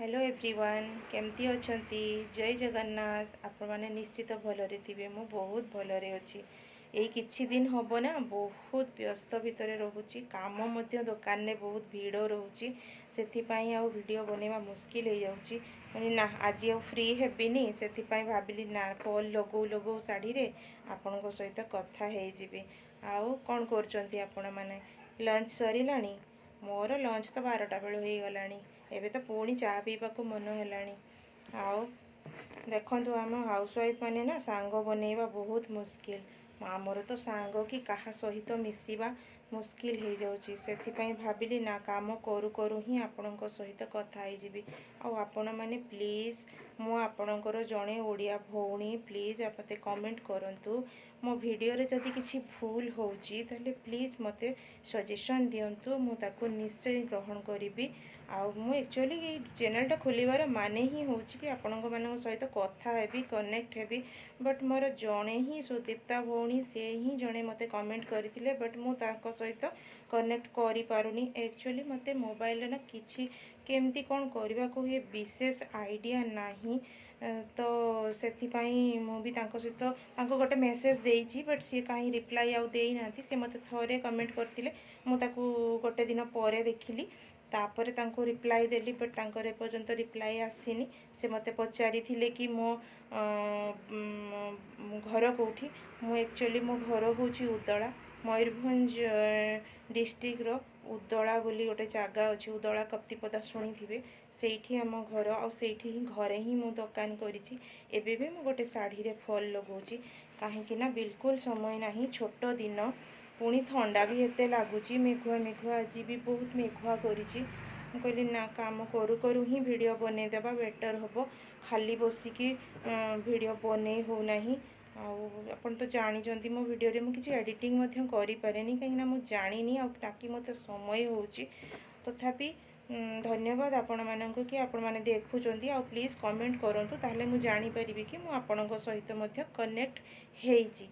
Hello everyone केमती अछंती जय जगन्नाथ आपण माने निश्चित भलरे थिबे मु बहुत भलरे अछि एई किछि दिन हबो ना बहुत व्यस्त भितरे रहूची काम मध्य दुकान ने बहुत भीड़ रहूची सेथि पई आ वीडियो बनेवा मुश्किल हे जाउची माने ना आज आ फ्री हेबिनी सेथि पई भाबिली ना कॉल लगो लगो साड़ी रे आपन को सहित कथा हे जिबे आउ कोन करचंती आपण माने लंच सरिलानी मोर लंच तो 12टा बेल हो गलानी एबे तो पुणी चा पीवा को मन है आउ देखु आम हाउसवाइफ माने ना सांग बनइबा बहुत मुश्किल आमर तो सांग कि कहा सहित मिसिबा मुश्किल हो जाउची सेथिपई भाबिली ना काम करू करू ही आपणक सहित कथा हो जिबी आपण माने प्लीज मु आपणकर जड़े ओडिया भौणी प्लीज आपते कमेंट करंतु मो वीडियो रे जदि किछि भूल होउची ताले प्लीज मते सजेशन दियंतु मु ताको निश्चय ग्रहण करिबी मु एक्चुअली ये चैनल खोलिबार माने ही होउची कि आपणक मानक सहित कथा heavy connect heavy but more जड़े ही सुदीप्ता भौणी से ही जड़े मते कमेंट करथिले बट मु ताको सहित कनेक्ट करि पारुनी एक्चुअली मते मोबाइल ना किछि केमती कोन करबा को ये विशेष आइडिया नाही तो सेथिपाई मु भी तांको सहित तांको गोटे मेसेज देइची बट सी काई रिप्लाई आउ देई नांती से मते थोरे कमेंट करथिले मु ताकू गोटे दिन परे देखिली तापर तांको रिप्लाई देली बट तांकर ए पर्यंत रिप्लाई आसीनी से मते पचारि थिले कि मो घर कोठी मु एक्चुअली मो घर होची उदला मयूरभंज डिस्ट्रिक्ट रो उदला बोली गोटे जगह अच्छी उदला कप्तिपदा शुणी थे से आम घर आठी घरे ही मु दुकान करी एबे भी मु गोटे शाढ़ी रे फॉल लगाऊँ कहीं बिल्कुल समय नहीं छोट दिन पुणी थंडा भी एते लगुच मेघुआ मेघुआ आज भी बहुत मेघुआ करी कहली ना काम करू करू ही वीडियो बनईदेवा बेटर हम खाली बसिकी वीडियो बनई हो नहीं आपन तो जानी मो वीडियो रे मु किछि एडिटिंग करि पारेनी कहीं मु जानिनी ताकि मते समय होउची तथापि धन्यवाद आपण मानक कि आपण माने देखुचंती आ प्लीज कमेंट करंतु ताहले मु जानि परिबी कि मु आपणक सहित मध्य कनेक्ट हेइची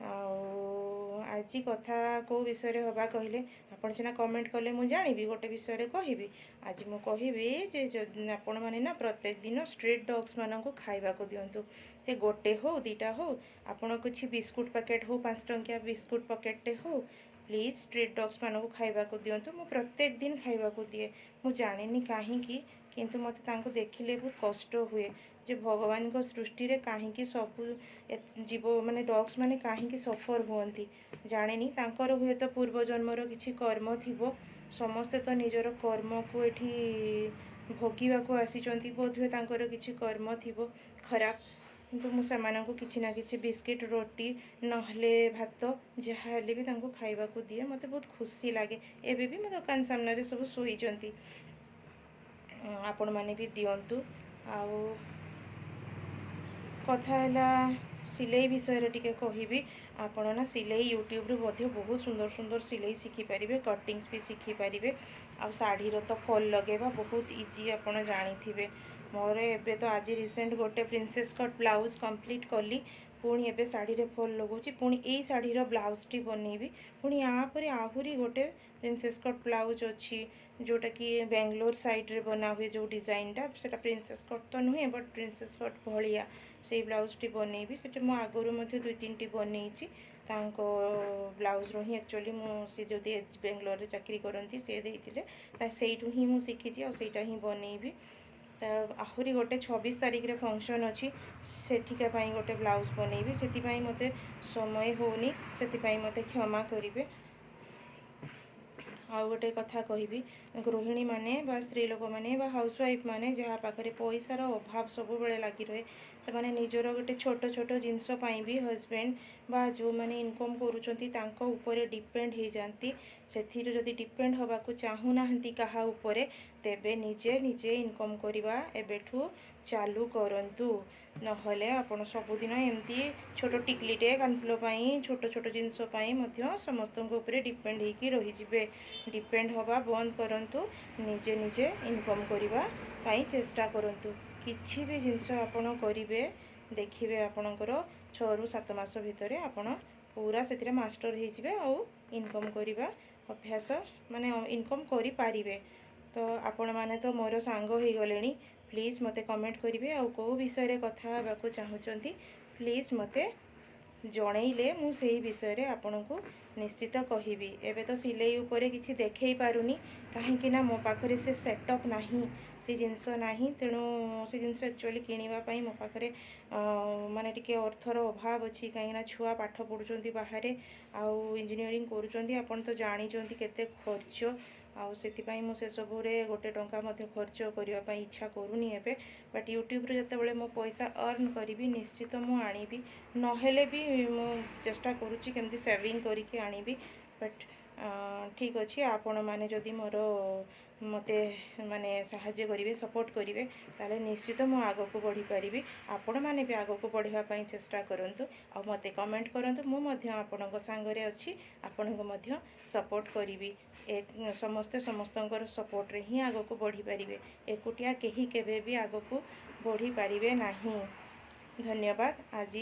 आज कथा को विषय हवा कहले आपण सिना कमेंट कले मु जानिबी गोटे विषय कहबी आज मु कहबी जे आपण माने ना प्रत्येक दिन स्ट्रीट डॉग्स मानक खाइबा को दियंतु से गोटे हो दीटा हो आपण किछि बिस्कुट पैकेट हो 5 टंकिया बिस्कुट पैकेट हो प्लीज स्ट्रीट डॉग्स मानक खाइबा को दियंतु मु प्रत्येक दिन खाइबा को दिए मु जानिनी काहे कि किंतु मते तांको देखिले बहुत कष्ट हुए जे भगवान को सृष्टि रे काहे कि सब जीव माने डॉग्स माने काहे कि सफर हुअंती जानिनी तांकर हुए तो पूर्व जन्मर किछि कर्म थिबो समस्ते तो निजर कर्म को एठी भोगिबा को आसीचंती बोध हुए तांकर किछि कर्म थिबो खराब किंतु मु सेमानंको किछि ना किछि बिस्किट रोटी नहले भात जहा हेले भी तांको खाइबा को दिए मते बहुत खुशी लागे एबे भी मो दुकान सामने रे सब सोईचंती आपण माने भी दियंतु आउ कथा हैला सिलाई विषय टिके कहिबी आपण ना सिलाई यूट्यूब रे मध्ये बहुत सुंदर सुंदर सिलाई शिखि पारिबे कटिंग्स भी शिखि पारिबे आ साड़ी रो तो फॉल लगेबा बहुत इजी आपण जानि थिबे मोर एबे तो आज रिसेंट गोटे प्रिंसेस कट ब्लाउज कंप्लीट कली पुणी एबे साड़ी रे फॉल लगौची पुणी एई साड़ी रो ब्लाउज टी बनेबी पुणी यहाँ पर आहुरी गोटे प्रिंसेस कट ब्लाउज अच्छी जोटा कि बेंगलोर साइड रे बना हुए जो डिजाइन टा सेटा प्रिंसेस कट तो नुहे बट प्रिंसेस कट भलिया से ब्लाउज टी बनेबी सेटा मो आगरु मध्ये 2-3 टी बनैछि तांको ब्लाउज रो ही एक्चुअली मु से जो बेंगलोर रे चाकरी करंती से देइथिले ता सेइटु ही मु सिखिछि आ सेटा ही बनेबी आहुरी गोटे 26 तारीख रे फंक्शन अच्छी सेठिका पाई गोटे ब्लाउज बनैबी सेति मते समय होनी सेति मते क्षमा करिवे आ गोटे कथा कहबी गृहिणी माने बा स्त्री लोक माने बा हाउसवाइफ माने जहाँ पाखरे पैसार अभाव सब बेले लगी रहे से माने निजर गोटे छोट छोट जिनस भी हस्बैंड बा जो माने इनकम करूचंती तांको ऊपर डिपेंड हो जाती से जदि डिपेंड हवा को चाहू नाहंती कहा ऊपर तेबे निजे निजे इनकम करवा एबेठू चालू करंतु नहले आपण सबुदिन एमती छोट टिकलीटे कानफुल छोट छोट जिनस समस्त ऊपर डिपेंड होगी रही जिबे डिपेंड हवा बंद करंतु निजे निजे इनकम करबा पाई चेष्टा करंतु किछि भी जिनस आपण करिवे देखिबे आपणकर 6 ରୁ 7 मास भितरे आपण पूरा सेतिरे मास्टर हो जिवे आ इनकम करबा अभ्यास माने इनकम करि पारिबे तो आपण माने तो मोर सांग हो गले प्लीज मते कमेंट करेंगे आउ को विषय रे कथा हेबाकू चाहूचंती प्लीज मते जणैले मु सेही विषय रे आपनकू निश्चित कहिबी। एबे तो सिलाई ऊपर किछि देखै पारुनी काहेकि ना मो पाखरे से सेटअप नाही से जिनस नाही तेणु से जिनस एक्चुअली किनिबा पई मो पाखरे माने टिके अर्थर अभाव अछि काहेकि ना छुआ पाठ पढुचंती बाहरे आउ इंजीनियरिंग करूचंती आपण तो जानि चंती केते खर्च आउ सेति मु से सबु रे गोटे टंका मध्ये खर्च करिवा पई इच्छा करूनी एबे बट यूट्यूब रे जते बेले मो पैसा अर्न करिवि निश्चित मु आनिबि नहेले भी मु चेष्टा करूची केमती सेविंग करिके आनिबि बट ठीक अच्छे आपण माने जदि मोर मते माने साहाय्य करिवे सपोर्ट करिवे ताले निश्चित मु आगो को बढ़ी परिबि आपण माने भी आगो को बढ़िया पई चेष्टा करंतु आ मते कमेंट करंतु मु मध्य आपणक सांगरे अछि आपणक मध्य सपोर्ट करिवि एक समस्त समस्तंकर सपोर्ट रे ही आगो को बढ़ी परिबे एकुटिया केही केबे भी आगो को बढ़ी परिबे नाही। धन्यवाद आज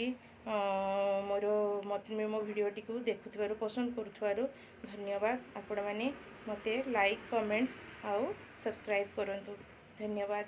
मोर मो भिडियोटी को देखुथिबारु पसंद करुथिबारु धन्यवाद। आपण माने मते लाइक कमेंट्स आउ सब्सक्राइब करंतु। धन्यवाद।